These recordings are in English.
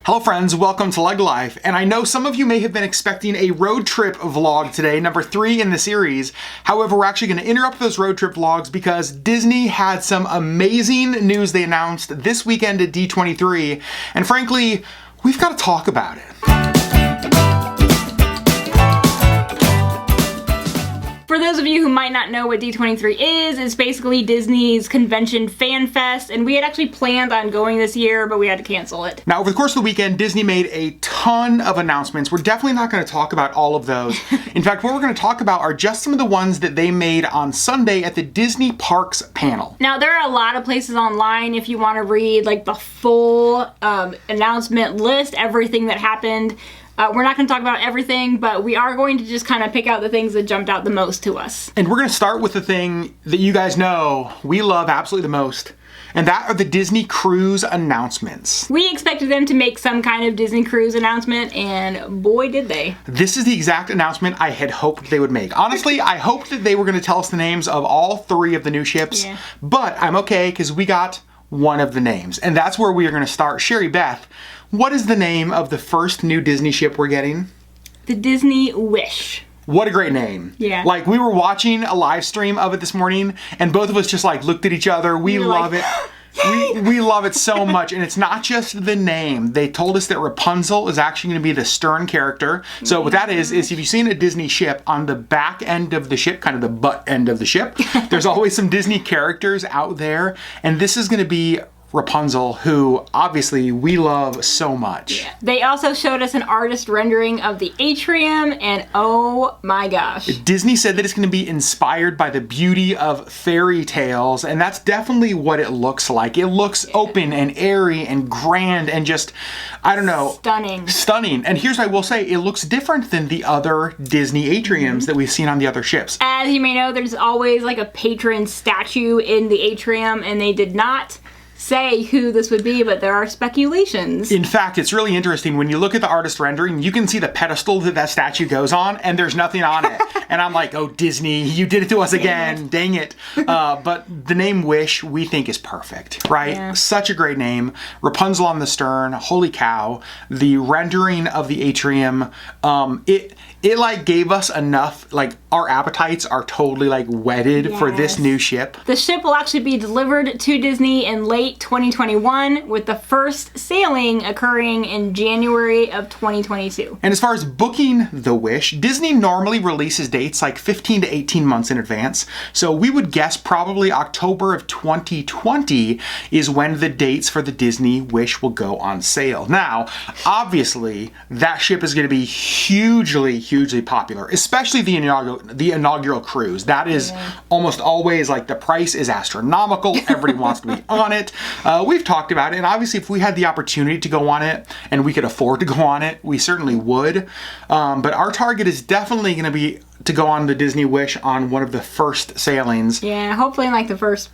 Hello friends, welcome to LeggLife, and I know some of you may have been expecting a road trip vlog today, number 3 in the series. However, we're actually going to interrupt those road trip vlogs because Disney had some amazing news they announced this weekend at D23, and frankly, we've got to talk about it. For those of you who might not know what D23 is, it's basically Disney's convention fan fest, and we had actually planned on going this year, but we had to cancel it. Now, over the course of the weekend, Disney made a ton of announcements. We're definitely not going to talk about all of those. In fact, what we're going to talk about are just some of the ones that they made on Sunday at the Disney Parks panel. Now, there are a lot of places online if you want to read like the full announcement list, everything that happened. We're not going to talk about everything, but we are going to just kind of pick out the things that jumped out the most to us. And we're going to start with the thing that you guys know we love absolutely the most, and that are the Disney Cruise announcements. We expected them to make some kind of Disney Cruise announcement, and boy did they. This is the exact announcement I had hoped they would make. Honestly, I hoped that they were going to tell us the names of all 3 of the new ships, but I'm okay because we got one of the names, and that's where we are going to start. Sherri, Beth, what is the name of the first new Disney ship we're getting? The Disney Wish. What a great name. Yeah. Like, we were watching a live stream of it this morning, and both of us just like looked at each other. We love it. We love it so much, and it's not just the name. They told us that Rapunzel is actually going to be the stern character. So what that is if you've seen a Disney ship, on the back end of the ship, kind of the butt end of the ship, there's always some Disney characters out there, and this is going to be Rapunzel, who obviously we love so much. Yeah. They also showed us an artist rendering of the atrium, and oh my gosh. Disney said that it's going to be inspired by the beauty of fairy tales, and that's definitely what it looks like. It looks open and airy and grand and just, I don't know. Stunning. Stunning. And here's what I will say, it looks different than the other Disney atriums that we've seen on the other ships. As you may know, there's always like a patron statue in the atrium, and they did not say who this would be, but there are speculations. In fact, it's really interesting. When you look at the artist rendering, you can see the pedestal that that statue goes on, and there's nothing on it. And I'm like, oh, Disney, you did it to us again. Dang it. But the name Wish, we think is perfect, right? Yeah. Such a great name. Rapunzel on the stern. Holy cow. The rendering of the atrium, it like gave us enough, like our appetites are totally like whetted for this new ship. The ship will actually be delivered to Disney in late 2021, with the first sailing occurring in January of 2022. And as far as booking the Wish, Disney normally releases dates like 15 to 18 months in advance. So we would guess probably October of 2020 is when the dates for the Disney Wish will go on sale. Now, obviously, that ship is going to be hugely popular, especially the inaugural cruise. That is almost always like the price is astronomical. Everybody wants to be on it. We've talked about it, and obviously if we had the opportunity to go on it and we could afford to go on it, we certainly would. But our target is definitely going to be to go on the Disney Wish on one of the first sailings. Yeah, hopefully in like the first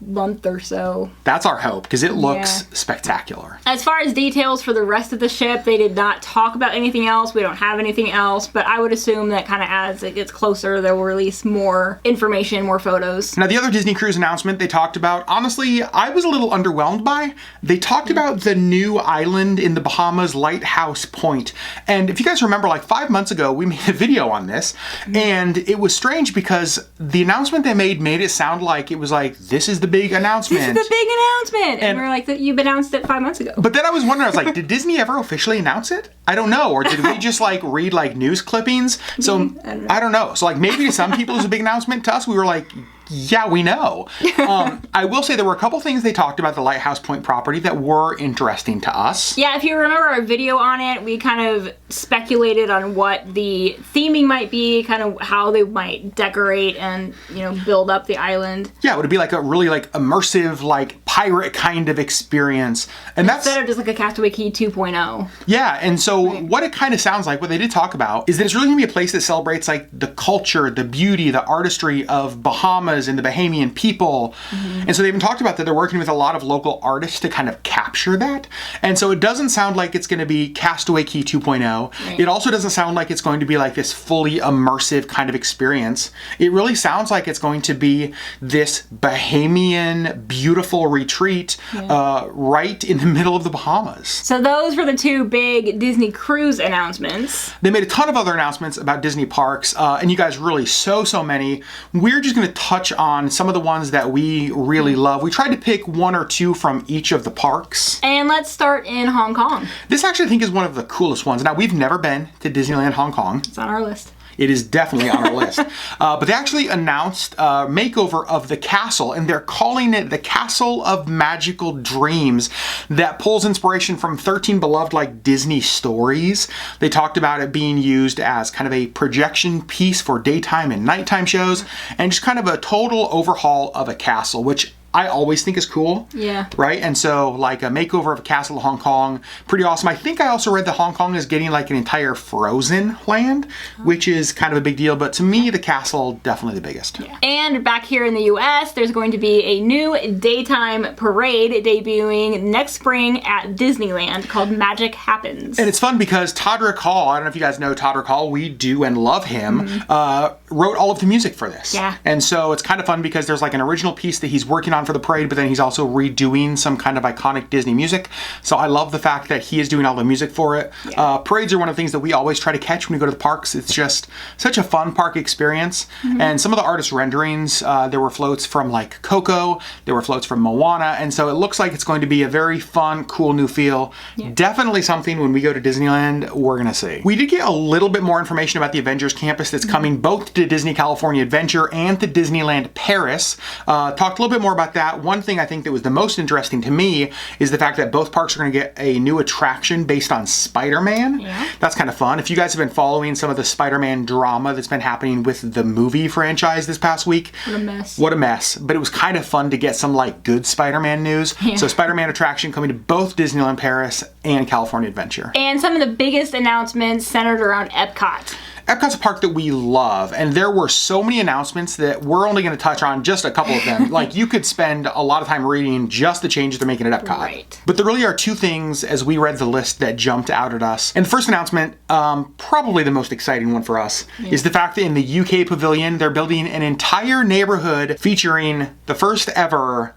month or so. That's our hope, because it looks spectacular. As far as details for the rest of the ship, they did not talk about anything else. We don't have anything else, but I would assume that kind of as it gets closer, they'll release more information, more photos. Now, the other Disney Cruise announcement they talked about, honestly, I was a little underwhelmed by. They talked about the new island in the Bahamas, Lighthouse Point. And if you guys remember, like 5 months ago, we made a video on this, and it was strange because the announcement they made it sound like it was like, this is the big announcement. This is the big announcement. And we're like, you've announced it 5 months ago. But then I was wondering, I was like, did Disney ever officially announce it? I don't know. Or did we just like read like news clippings? So I don't know. So like maybe to some people it was a big announcement. To us, we were like, yeah, we know. I will say there were a couple things they talked about the Lighthouse Point property that were interesting to us. Yeah, if you remember our video on it, we kind of speculated on what the theming might be, kind of how they might decorate and, you know, build up the island. Yeah, would it be like a really like immersive, like pirate kind of experience? And instead of just like a Castaway Key 2.0. Yeah, and so what it kind of sounds like, what they did talk about, is that it's really gonna be a place that celebrates like the culture, the beauty, the artistry of Bahamas Bahamas and the Bahamian people. And so they even talked about that they're working with a lot of local artists to kind of capture that. And so it doesn't sound like it's going to be Castaway Cay 2.0. Right. It also doesn't sound like it's going to be like this fully immersive kind of experience. It really sounds like it's going to be this Bahamian beautiful retreat right in the middle of the Bahamas. So those were the two big Disney cruise announcements. They made a ton of other announcements about Disney parks, and you guys really so many. We're just going to touch on some of the ones that we really love. We tried to pick one or two from each of the parks. And let's start in Hong Kong. This actually I think is one of the coolest ones. Now, we've never been to Disneyland Hong Kong. It's on our list. It is definitely on our list. But they actually announced a makeover of the castle, and they're calling it the Castle of Magical Dreams, that pulls inspiration from 13 beloved like Disney stories. They talked about it being used as kind of a projection piece for daytime and nighttime shows, and just kind of a total overhaul of a castle, which I always think is cool. Yeah. Right? And so like a makeover of a castle of Hong Kong, pretty awesome. I think I also read that Hong Kong is getting like an entire Frozen land, which is kind of a big deal. But to me, the castle, definitely the biggest. Yeah. And back here in the US, there's going to be a new daytime parade debuting next spring at Disneyland called Magic Happens. And it's fun because Todrick Hall, I don't know if you guys know Todrick Hall, we do and love him, wrote all of the music for this. Yeah. And so it's kind of fun because there's like an original piece that he's working on for the parade, but then he's also redoing some kind of iconic Disney music. So I love the fact that he is doing all the music for it. Yeah. Parades are one of the things that we always try to catch when we go to the parks. It's just such a fun park experience. And some of the artist renderings, there were floats from like Coco, there were floats from Moana, and so it looks like it's going to be a very fun, cool new feel. Yeah. Definitely something when we go to Disneyland, we're gonna see. We did get a little bit more information about the Avengers campus that's coming both to Disney California Adventure and to Disneyland Paris. Talked a little bit more about that. One thing I think that was the most interesting to me is the fact that both parks are going to get a new attraction based on Spider-Man. Yeah. That's kind of fun. If you guys have been following some of the Spider-Man drama that's been happening with the movie franchise this past week. What a mess. What a mess. But it was kind of fun to get some like good Spider-Man news. Yeah. So Spider-Man attraction coming to both Disneyland Paris and California Adventure. And some of the biggest announcements centered around Epcot. Epcot's a park that we love, and there were so many announcements that we're only going to touch on just a couple of them. Like, you could spend a lot of time reading just the changes they're making at Epcot. Right. But there really are two things, as we read the list, that jumped out at us. And the first announcement, probably the most exciting one for us, is the fact that in the UK Pavilion, they're building an entire neighborhood featuring the first ever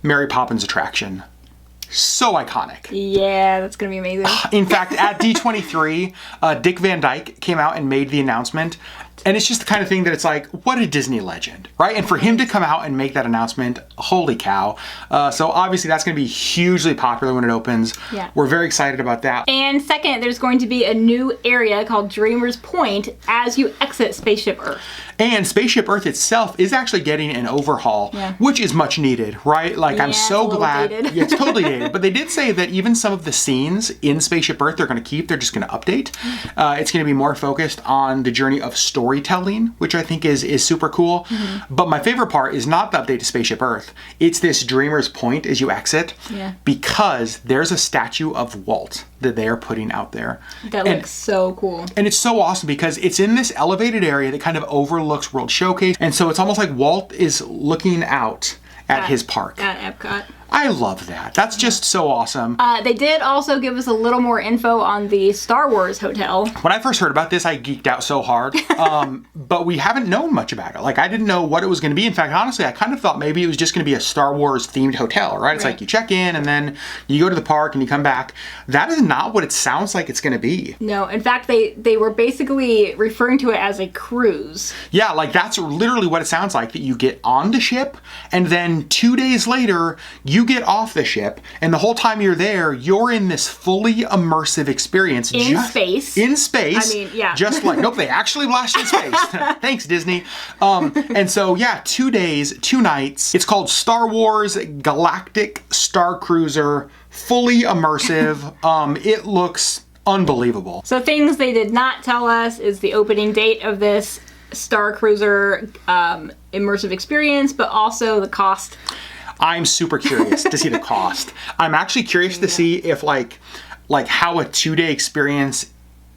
Mary Poppins attraction. So iconic. Yeah, that's gonna be amazing. In fact, at D23, Dick Van Dyke came out and made the announcement. And it's just the kind of thing that it's like, what a Disney legend, right? And for him to come out and make that announcement, holy cow. So obviously that's going to be hugely popular when it opens. Yeah. We're very excited about that. And second, there's going to be a new area called Dreamer's Point as you exit Spaceship Earth. And Spaceship Earth itself is actually getting an overhaul, which is much needed, right? Like, I'm so it's a little glad. dated. Yeah, it's totally dated. But they did say that even some of the scenes in Spaceship Earth they're going to keep, they're just going to update. It's going to be more focused on the journey of storytelling, which I think is super cool. But my favorite part is not the update to Spaceship Earth. It's this Dreamer's Point as you exit, because there's a statue of Walt that they are putting out there. That looks so cool. And it's so awesome because it's in this elevated area that kind of overlooks World Showcase. And so it's almost like Walt is looking out at his park. At Epcot. I love that. That's just so awesome. They did also give us a little more info on the Star Wars hotel. When I first heard about this, I geeked out so hard. But we haven't known much about it. Like, I didn't know what it was going to be. In fact, honestly, I kind of thought maybe it was just going to be a Star Wars themed hotel, right? It's like you check in and then you go to the park and you come back. That is not what it sounds like it's going to be. No, in fact, they were basically referring to it as a cruise. Yeah, like that's literally what it sounds like, that you get on the ship and then 2 days later, you get off the ship, and the whole time you're there, you're in this fully immersive experience. In space. In space. I mean, yeah. Just like, nope, they actually blasted in space. Thanks, Disney. And so, yeah, 2 days, 2 nights. It's called Star Wars Galactic Star Cruiser, fully immersive. It looks unbelievable. So things they did not tell us is the opening date of this Star Cruiser immersive experience, but also the cost. I'm super curious to see the cost. I'm actually curious to see if like how a 2-day experience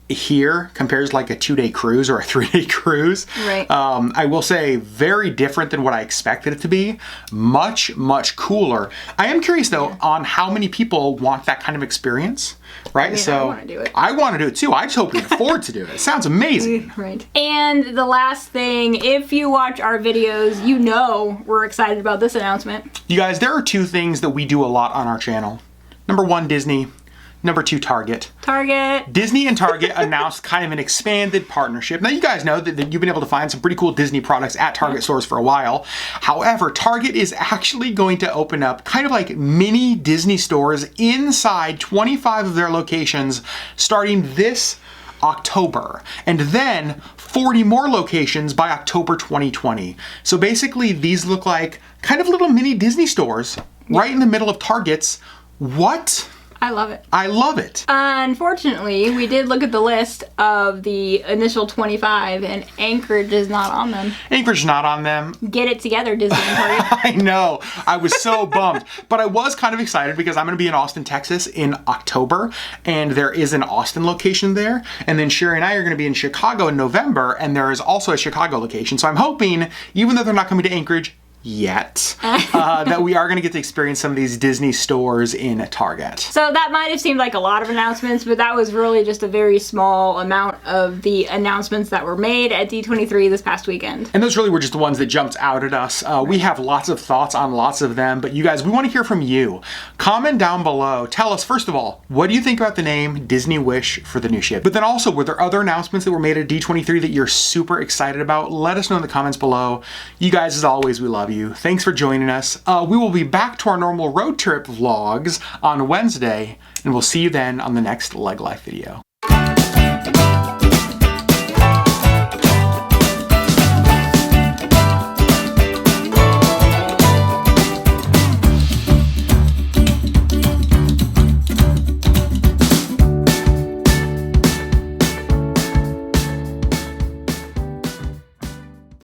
here compares to like a 2-day cruise or a 3-day cruise. Right. I will say very different than what I expected it to be. Much, much cooler. I am curious though on how many people want that kind of experience, right? I want to do it. I want to do it too. I just hope we can afford to do it. It sounds amazing. Right. And the last thing, if you watch our videos, you know we're excited about this announcement. You guys, there are 2 things that we do a lot on our channel. Number 1, Disney. Number 2, Target. Target. Disney and Target announced kind of an expanded partnership. Now, you guys know that you've been able to find some pretty cool Disney products at Target stores for a while. However, Target is actually going to open up kind of like mini Disney stores inside 25 of their locations starting this October, and then 40 more locations by October 2020. So basically, these look like kind of little mini Disney stores right in the middle of Targets. What? I love it. I love it. Unfortunately, we did look at the list of the initial 25 and Anchorage is not on them. Anchorage not on them. Get it together, Disney and Target. I know. I was so bummed. But I was kind of excited because I'm going to be in Austin, Texas in October, and there is an Austin location there. And then Sherri and I are going to be in Chicago in November, and there is also a Chicago location. So I'm hoping, even though they're not coming to Anchorage yet, that we are going to get to experience some of these Disney stores in Target. So that might have seemed like a lot of announcements, but that was really just a very small amount of the announcements that were made at D23 this past weekend. And those really were just the ones that jumped out at us. We have lots of thoughts on lots of them, but you guys, we want to hear from you. Comment down below. Tell us, first of all, what do you think about the name Disney Wish for the new ship? But then also, were there other announcements that were made at D23 that you're super excited about? Let us know in the comments below. You guys, as always, we love you. Thanks for joining us. We will be back to our normal road trip vlogs on Wednesday, and we'll see you then on the next LeggLife video.